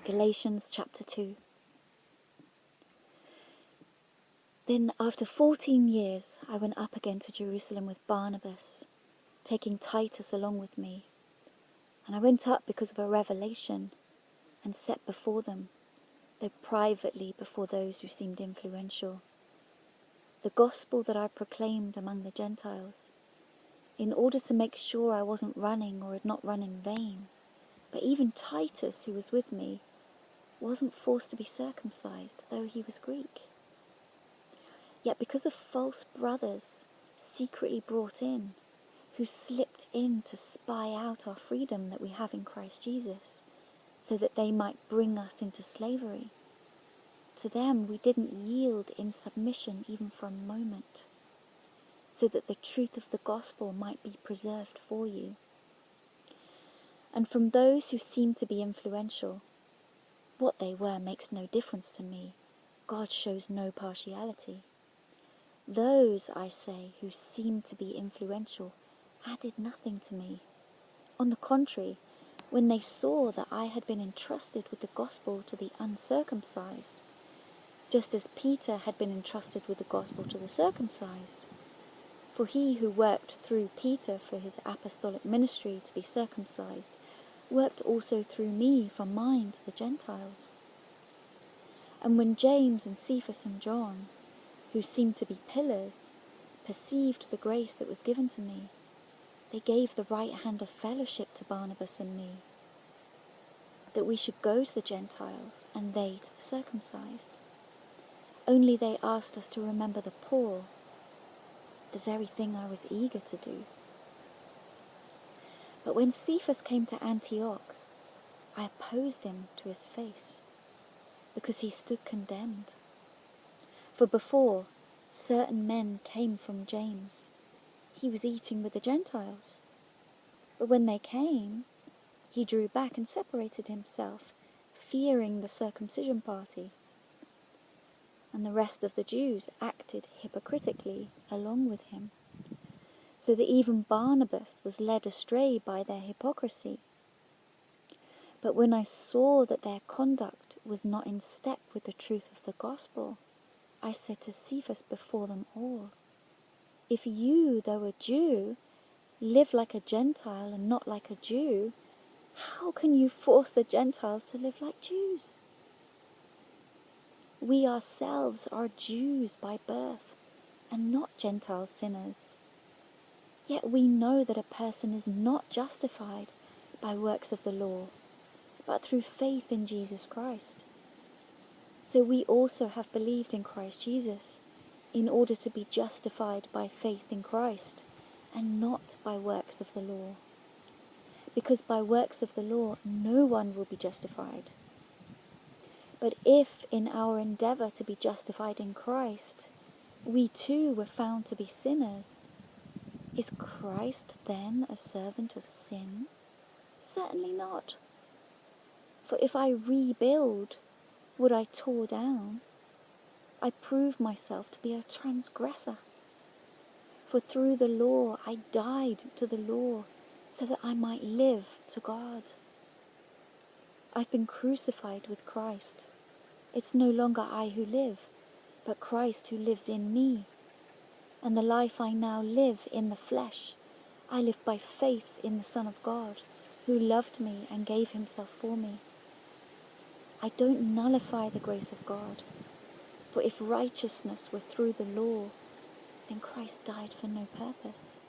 Galatians chapter 2. Then after 14 years I went up again to Jerusalem with Barnabas, taking Titus along with me. And I went up because of a revelation, and set before them, though privately before those who seemed influential, the gospel that I proclaimed among the Gentiles, in order to make sure I wasn't running or had not run in vain. But even Titus, who was with me, wasn't forced to be circumcised, though he was Greek. Yet because of false brothers secretly brought in, who slipped in to spy out our freedom that we have in Christ Jesus, so that they might bring us into slavery, to them we didn't yield in submission even for a moment, so that the truth of the gospel might be preserved for you. And from those who seem to be influential, what they were makes no difference to me. God shows no partiality. Those, I say, who seemed to be influential added nothing to me. On the contrary, when they saw that I had been entrusted with the gospel to the uncircumcised, just as Peter had been entrusted with the gospel to the circumcised, for he who worked through Peter for his apostolic ministry to be circumcised, worked also through me for mine to the Gentiles. And when James and Cephas and John, who seemed to be pillars, perceived the grace that was given to me, they gave the right hand of fellowship to Barnabas and me, that we should go to the Gentiles and they to the circumcised. Only they asked us to remember the poor, the very thing I was eager to do. But when Cephas came to Antioch, I opposed him to his face, because he stood condemned. For before, certain men came from James. He was eating with the Gentiles. But when they came, he drew back and separated himself, fearing the circumcision party. And the rest of the Jews acted hypocritically along with him, so that even Barnabas was led astray by their hypocrisy. But when I saw that their conduct was not in step with the truth of the gospel, I said to Cephas before them all, if you, though a Jew, live like a Gentile and not like a Jew, how can you force the Gentiles to live like Jews? We ourselves are Jews by birth, and not Gentile sinners. Yet we know that a person is not justified by works of the law, but through faith in Jesus Christ. So we also have believed in Christ Jesus, in order to be justified by faith in Christ, and not by works of the law. Because by works of the law no one will be justified. But if in our endeavour to be justified in Christ, we too were found to be sinners, is Christ then a servant of sin? Certainly not. For if I rebuild what I tore down, I prove myself to be a transgressor. For through the law I died to the law, so that I might live to God. I've been crucified with Christ. It's no longer I who live, but Christ who lives in me. And the life I now live in the flesh, I live by faith in the Son of God, who loved me and gave himself for me. I don't nullify the grace of God, for if righteousness were through the law, then Christ died for no purpose.